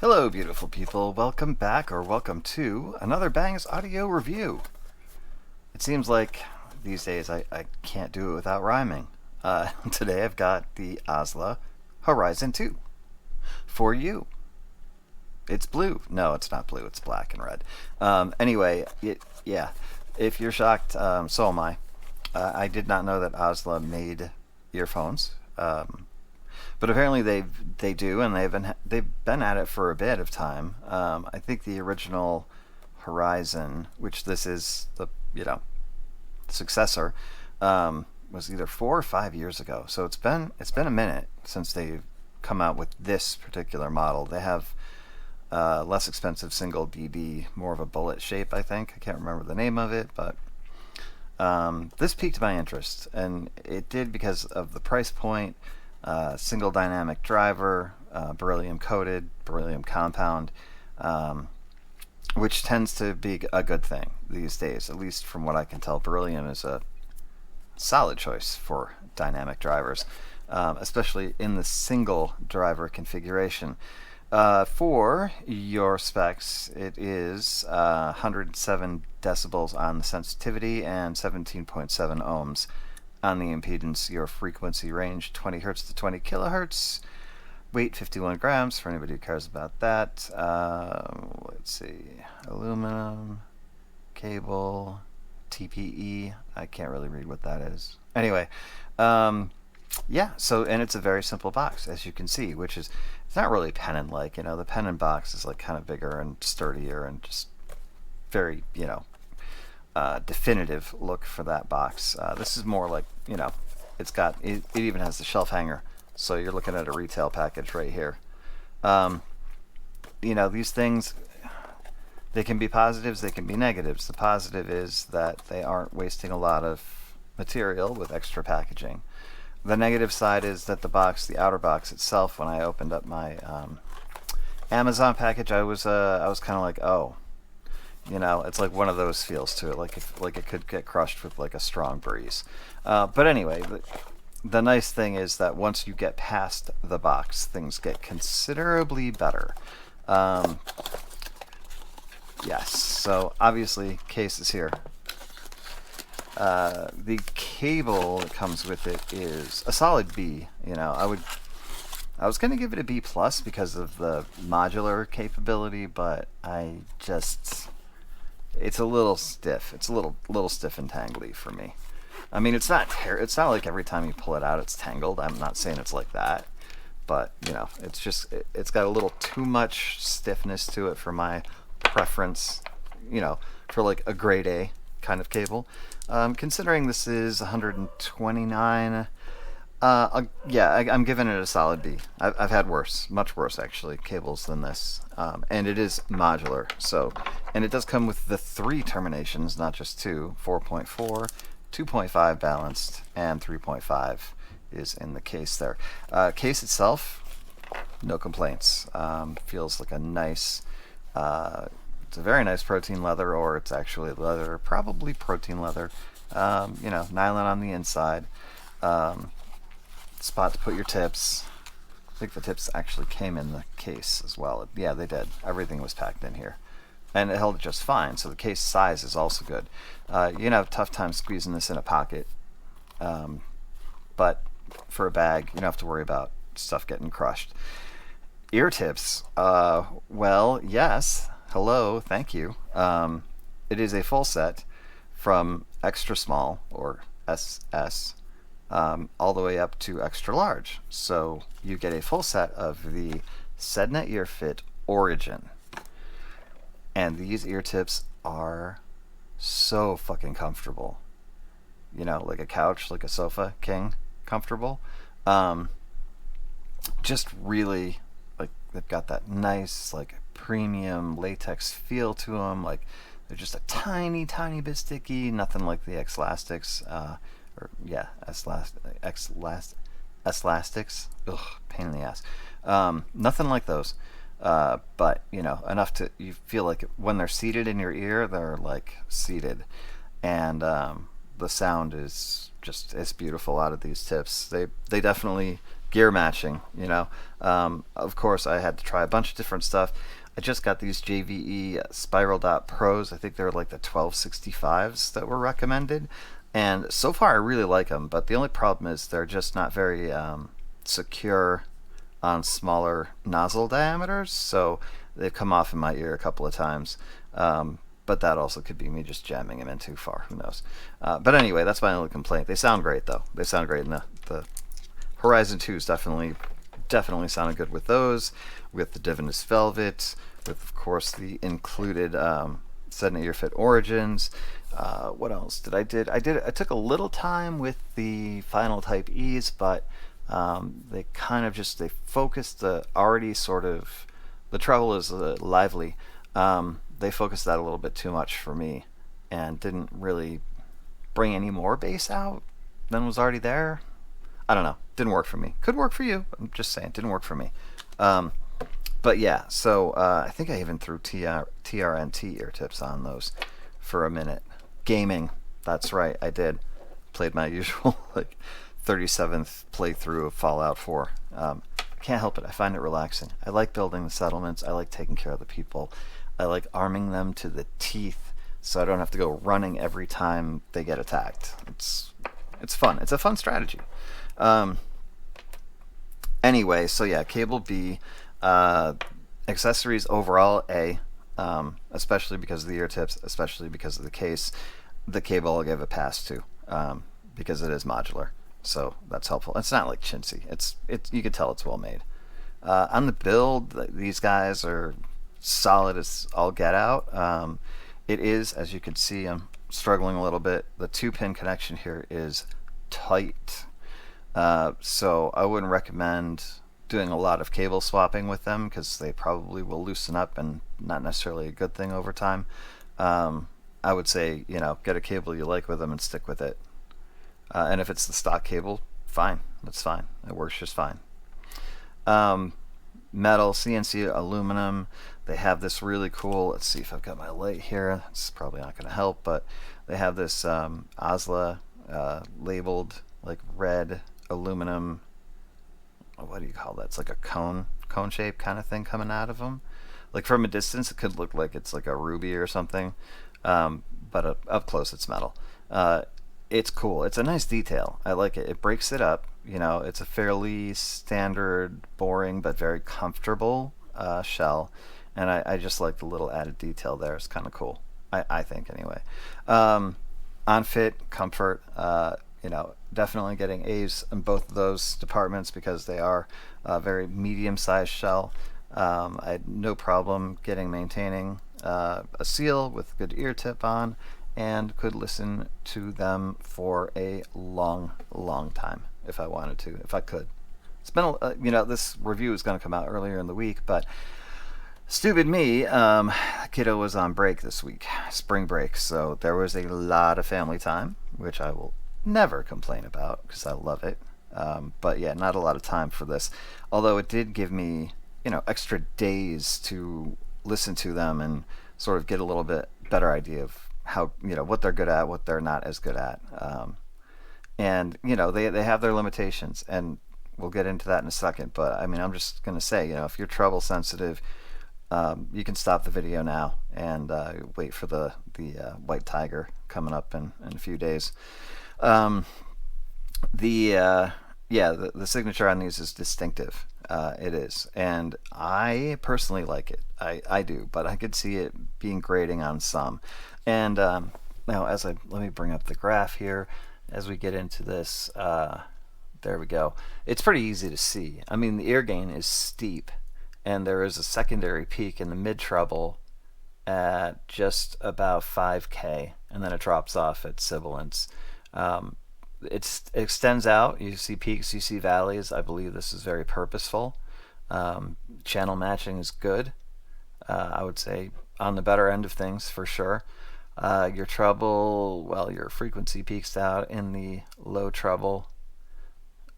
Hello, beautiful people. Welcome back, or welcome to another Bangs audio review. It seems like these days I can't do it without rhyming. Today I've got the Azla Horizon II for you. It's blue. No, it's not blue. It's black and red. Anyway, yeah. If you're shocked, so am I. I did not know that Azla made earphones. But apparently they do, and they've been at it for a bit of time. I think the original Horizon, which this is the successor, was either 4 or 5 years ago. So it's been a minute since they've come out with this particular model. They have less expensive single DB, more of a bullet shape. I think I can't remember the name of it, but this piqued my interest, and it did because of the price point. Single dynamic driver, beryllium coated, beryllium compound, which tends to be a good thing these days, at least from what I can tell. Beryllium is a solid choice for dynamic drivers, especially in the single driver configuration. For your specs, it is 107 decibels on the sensitivity and 17.7 ohms on the impedance. Your frequency range 20 hertz to 20 kilohertz. Weight 51 grams for anybody who cares about that. Let's see. Aluminum, cable, TPE. I can't really read what that is. Anyway, yeah, so, and it's a very simple box, as you can see, which is, it's not really Pennant-like. The Pennant box is like kind of bigger and sturdier and just very, definitive look for that box. This is more like, it even has the shelf hanger, so you're looking at a retail package right here. These things, they can be positives, they can be negatives. The positive is that they aren't wasting a lot of material with extra packaging. The negative side is that the outer box itself, when I opened up my Amazon package, I was kind of like, oh, it's like one of those feels to it, like it could get crushed with like a strong breeze. But anyway, the nice thing is that once you get past the box, things get considerably better. Yes, so obviously case is here. The cable that comes with it is a solid B. I was going to give it a B plus because of the modular capability, but it's a little stiff. It's a little stiff and tangly for me. I mean, it's not like every time you pull it out it's tangled. I'm not saying it's like that, but it's got a little too much stiffness to it for my preference. For like a grade A kind of cable. Considering this is 129, yeah, I'm giving it a solid B. I've had worse, much worse actually, cables than this, and it is modular. And it does come with the 3 terminations, not just 2. 4.4, 2.5 balanced, and 3.5 is in the case there. Case itself, no complaints. Feels like a nice. It's a very nice protein leather, or it's actually leather, probably protein leather. Nylon on the inside. Spot to put your tips. I think the tips actually came in the case as well. Yeah, they did. Everything was packed in here. And it held just fine, so the case size is also good. You're going to have a tough time squeezing this in a pocket. But for a bag, you don't have to worry about stuff getting crushed. Ear tips. Well, yes. Hello, thank you. It is a full set from extra small, or SS, all the way up to extra large. So you get a full set of the Sedna Ear Fit Origin. And these ear tips are so fucking comfortable. Like a couch, like a sofa king comfortable. Just really, like, they've got that nice, like, premium latex feel to them. Like, they're just a tiny bit sticky. Nothing like the X-Lastics, S-Lastics. Ugh, pain in the ass. Nothing like those. But enough to, you feel like when they're seated in your ear, they're like seated, and the sound is just, it's beautiful out of these tips. They definitely gear matching. Of course, I had to try a bunch of different stuff. I just got these JVE Spiral Dot Pros. I think they're like the 1265s that were recommended, and so far I really like them. But the only problem is they're just not very secure on smaller nozzle diameters, so they've come off in my ear a couple of times. But that also could be me just jamming them in too far. Who knows? But anyway, that's my only complaint. They sound great though. They sound great, and the Horizon 2s definitely sounded good with those, with the Divinous Velvet, with of course the included Set and Earfit Origins. What else did I did? I took a little time with the Final Type E's, but they kind of just they focused the already sort of the treble is lively. They focused that a little bit too much for me, and didn't really bring any more bass out than was already there. I don't know. Didn't work for me. Could work for you. I'm just saying, didn't work for me. But yeah, so I think I even threw TRNT ear tips on those for a minute. Gaming. That's right, I did. Played my usual like 37th playthrough of Fallout 4. Can't help it. I find it relaxing. I like building the settlements. I like taking care of the people. I like arming them to the teeth so I don't have to go running every time they get attacked. It's fun. It's a fun strategy. Anyway, so yeah, cable B, accessories overall A, especially because of the ear tips, especially because of the case. The cable I'll give a pass to, because it is modular, so that's helpful. It's not like chintzy. It's you can tell it's well made. On the build, these guys are solid as all get out. It is, as you can see, I'm struggling a little bit. The 2-pin connection here is tight. So I wouldn't recommend doing a lot of cable swapping with them because they probably will loosen up and not necessarily a good thing over time. I would say, get a cable you like with them and stick with it. And if it's the stock cable, fine. That's fine. It works just fine. Metal, CNC aluminum. They have this really cool, let's see if I've got my light here. It's probably not going to help, but they have this Azla labeled like red aluminum, what do you call that? It's like a cone shape kind of thing coming out of them. Like from a distance, it could look like it's like a ruby or something, but up close, it's metal. It's cool. It's a nice detail. I like it. It breaks it up. It's a fairly standard, boring, but very comfortable shell, and I just like the little added detail there. It's kind of cool. I think anyway. On fit, comfort. Definitely getting A's in both of those departments because they are a very medium-sized shell. I had no problem maintaining a seal with good ear tip on, and could listen to them for a long time if I wanted to, if I could. It's been, this review is going to come out earlier in the week, but stupid me, kiddo was on break this week, spring break, so there was a lot of family time, which I will never complain about because I love it. But yeah, not a lot of time for this, although it did give me, extra days to listen to them and sort of get a little bit better idea of how, what they're good at, what they're not as good at. And, they have their limitations, and we'll get into that in a second. But I mean, I'm just going to say, if you're treble sensitive, you can stop the video now and wait for the White Tiger coming up in a few days. The signature on these is distinctive. It is, and I personally like it. I do, but I could see it being grating on some. And now, let me bring up the graph here as we get into this. There we go. It's pretty easy to see. I mean, the ear gain is steep, and there is a secondary peak in the mid treble at just about 5K, and then it drops off at sibilance. It extends out. You see peaks, you see valleys. I believe this is very purposeful. Channel matching is good. I would say on the better end of things for sure. Your treble, your frequency peaks out in the low treble,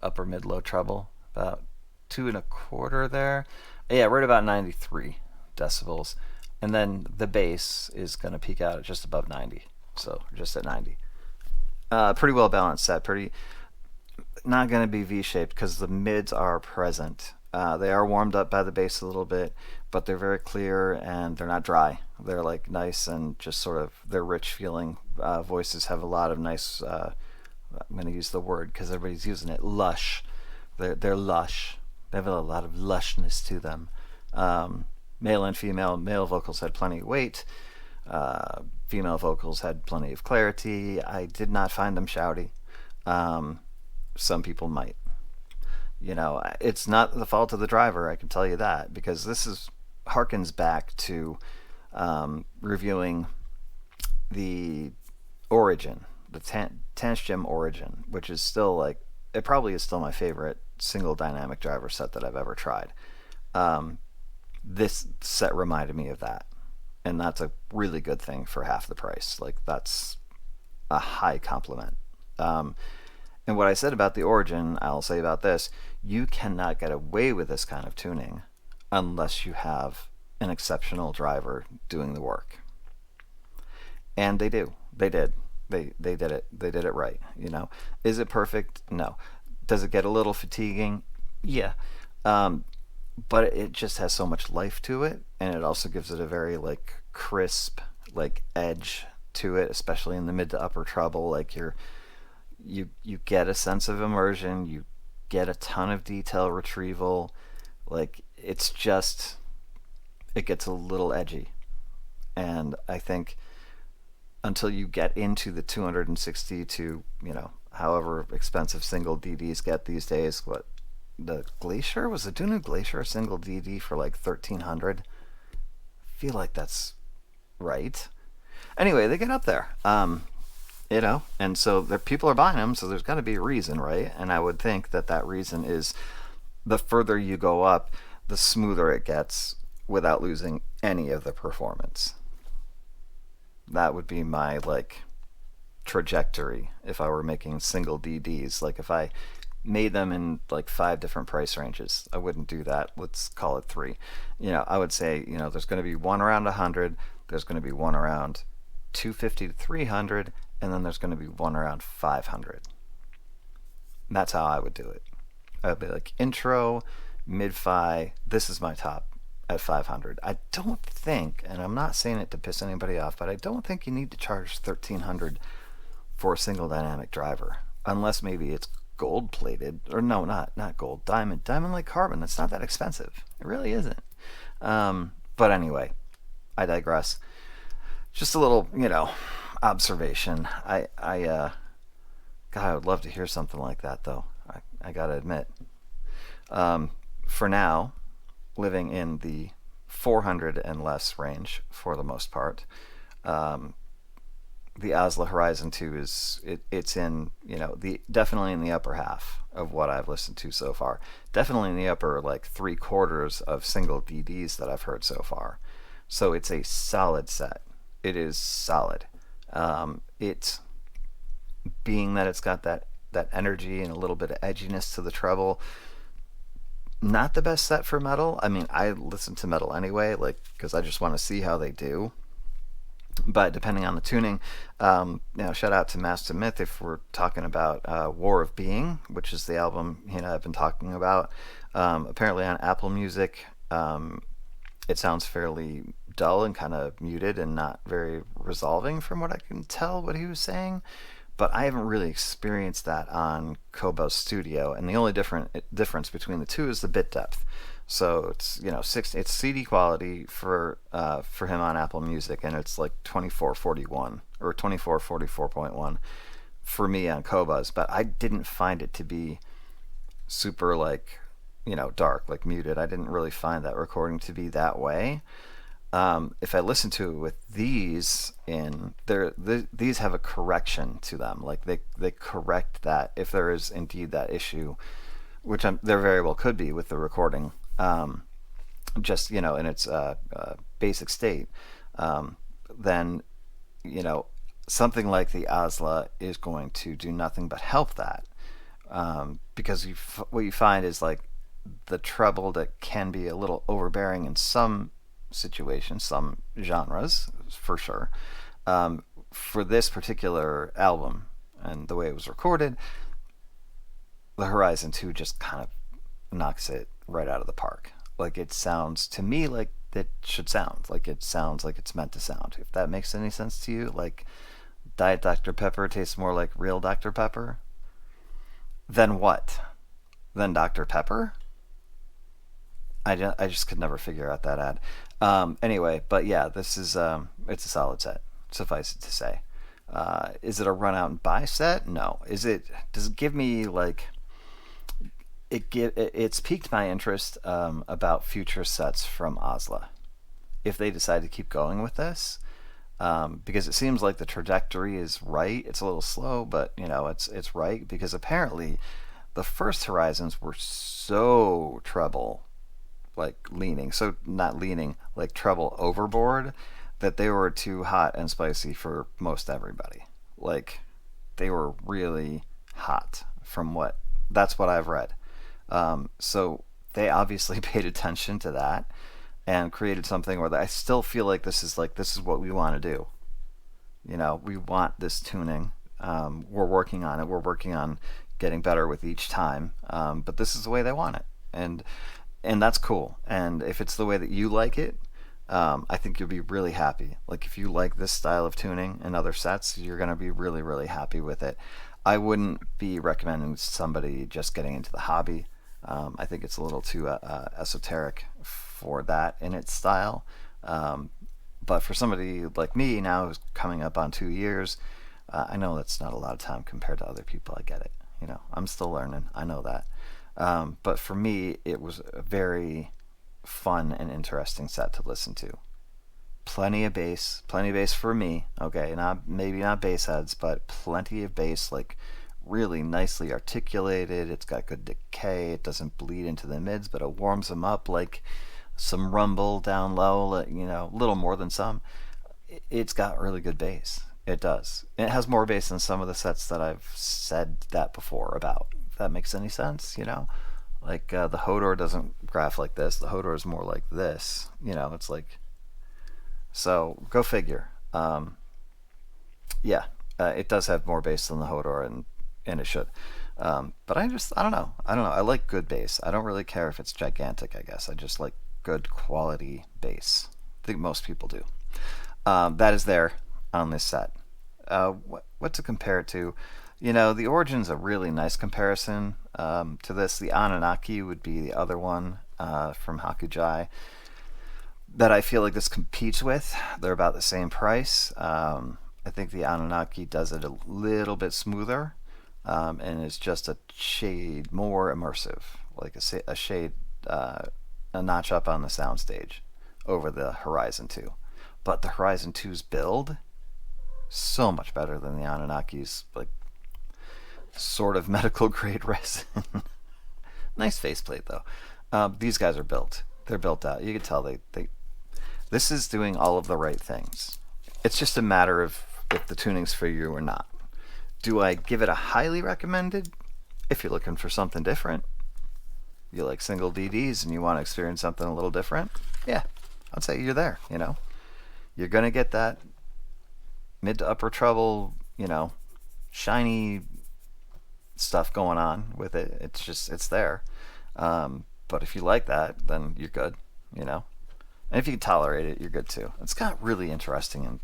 upper mid low treble, about 2.25 there. Yeah, right about 93 decibels. And then the bass is going to peak out at just above 90. So just at 90. Pretty well balanced set. not going to be V-shaped because the mids are present. They are warmed up by the bass a little bit, but they're very clear and they're not dry. They're like nice and just sort of they're rich feeling. Voices have a lot of nice. I'm going to use the word because everybody's using it. Lush. They're lush. They have a lot of lushness to them. Male and female. Male vocals had plenty of weight. Female vocals had plenty of clarity. I did not find them shouty. Um, some people might. It's not the fault of the driver, I can tell you that, because this is harkens back to reviewing the Origin, the Tansh Origin, which is still like, it probably is still my favorite single dynamic driver set that I've ever tried. Um, this set reminded me of that, and that's a really good thing for half the price. Like, that's a high compliment. Um, and what I said about the Origin, I'll say about this: you cannot get away with this kind of tuning unless you have an exceptional driver doing the work. And they do. They did. They did it. They did it right. Is it perfect? No. Does it get a little fatiguing? Yeah. Um, but it just has so much life to it, and it also gives it a very like crisp like edge to it, especially in the mid to upper treble. Like you get a sense of immersion, you get a ton of detail retrieval. Like, it's just, it gets a little edgy, and I think until you get into the 260 to however expensive single DDs get these days. What, the Glacier, was the Dunu Glacier a single DD for like 1300? I feel like that's right. Anyway, they get up there. And so there, people are buying them, so there's got to be a reason, right? And I would think that that reason is the further you go up, the smoother it gets without losing any of the performance. That would be my like trajectory if I were making single DDs. Like, if I made them in like 5 different price ranges, I wouldn't do that. Let's call it 3. I would say, there's going to be one around 100, there's going to be one around 250 to 300, and then there's going to be one around 500. And that's how I would do it. I'd be like, intro, mid-fi, this is my top at 500. I don't think, and I'm not saying it to piss anybody off, but I don't think you need to charge 1300 for a single dynamic driver, unless maybe it's gold plated, or no, not gold, diamond like carbon. That's not that expensive. It really isn't. But anyway, I digress. Just a little, observation. God, I would love to hear something like that, though. I gotta admit. For now, living in the 400 and less range for the most part. Um, the Azla Horizon II it's in the definitely in the upper half of what I've listened to so far. Definitely in the upper like 3/4 of single DDs that I've heard so far. So it's a solid set. It is solid. It's being that it's got that energy and a little bit of edginess to the treble. Not the best set for metal. I mean, I listen to metal anyway, like, because I just want to see how they do. But depending on the tuning, shout out to Master Myth if we're talking about War of Being, which is the album I've been talking about. Apparently on Apple Music, it sounds fairly dull and kind of muted and not very resolving from what I can tell what he was saying. But I haven't really experienced that on Kobo's Studio, and the only difference between the two is the bit depth. So it's it's CD quality for him on Apple Music, and it's like 2441 or 2444.1 for me on Kobo's. But I didn't find it to be super like dark, like muted. I didn't really find that recording to be that way. If I listen to it with these in there, these have a correction to them. Like they correct that if there is indeed that issue, which there very well could be with the recording. Just in its basic state, then something like the Azla is going to do nothing but help that, because what you find is like the treble that can be a little overbearing in some situations, some genres, for sure. For this particular album and the way it was recorded, the Horizon 2 just kind of knocks it right out of the park. Like it sounds to me like it should sound. Like it sounds like it's meant to sound. If that makes any sense to you, like Diet Dr. Pepper tastes more like real Dr. Pepper. Then what? Then Dr. Pepper? I just could never figure out that ad. Anyway, but yeah, this is it's a solid set. Suffice it to say, is it a run out and buy set? No. Is it? Does it give me like it's piqued my interest about future sets from Azla if they decide to keep going with this, because it seems like the trajectory is right. It's a little slow, but it's right because apparently the first Horizons were so treble like leaning, so not leaning like treble overboard that they were too hot and spicy for most everybody. Like they were really hot from what that's what I've read. So they obviously paid attention to that and created something where I still feel like this is what we want to do. We want this tuning. We're working on it. We're working on getting better with each time. But this is the way they want it, and that's cool. And if it's the way that you like it, I think you'll be really happy. Like if you like this style of tuning and other sets, you're gonna be really really happy with it. I wouldn't be recommending somebody just getting into the hobby. I think it's a little too esoteric for that in its style. But for somebody like me now who's coming up on 2 years, I know that's not a lot of time compared to other people. I get it. I'm still learning. I know that. But for me, it was a very fun and interesting set to listen to. Plenty of bass for me. Okay, not maybe not bass heads, but plenty of bass, like really nicely articulated. It's got good decay. It doesn't bleed into the mids, but it warms them up like some rumble down low. A little more than some. It's got really good bass. It does. It has more bass than some of the sets that I've said that before about. If that makes any sense. Like the Hodor doesn't graph like this. The Hodor is more like this. It's like so. Go figure. Yeah, it does have more bass than the Hodor, and it should. But I don't know. I like good bass. I don't really care if it's gigantic. I guess I just like good quality bass. I think most people do. That is there on this set. What to compare it to? The Origin's a really nice comparison to this. The Anunnaki would be the other one from Hakujai that I feel like this competes with. They're about the same price. I think the Anunnaki does it a little bit smoother and is just a shade more immersive, like a shade, a notch up on the soundstage over the Horizon 2. But the Horizon 2's build, so much better than the Anunnaki's, like, sort of medical grade resin. Nice faceplate, though. These guys are built. They're built out. You can tell they this is doing all of the right things. It's just a matter of if the tuning's for you or not. Do I give it a highly recommended? If you're looking for something different, you like single DDs and you want to experience something a little different, yeah, I'd say you're there. You're gonna get that mid to upper treble, shiny stuff going on with it. It's there. But if you like that, then you're good. And if you can tolerate it, you're good too. It's got really interesting and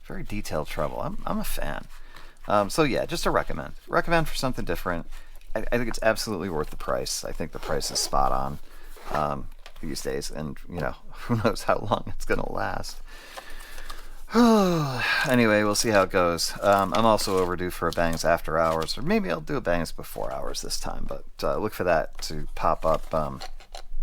very detailed treble. I'm a fan. So yeah, just a recommend for something different. I think it's absolutely worth the price. I think the price is spot on these days, and who knows how long it's gonna last. Anyway, we'll see how it goes. I'm also overdue for a Bangs after hours, or maybe I'll do a Bangs before hours this time. But look for that to pop up.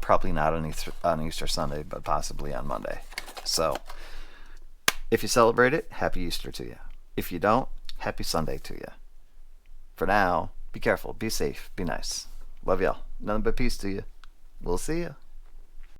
Probably not on Easter Sunday, but possibly on Monday. So, if you celebrate it, happy Easter to you. If you don't, happy Sunday to you. For now, be careful, be safe, be nice. Love y'all. Nothing but peace to you. We'll see you.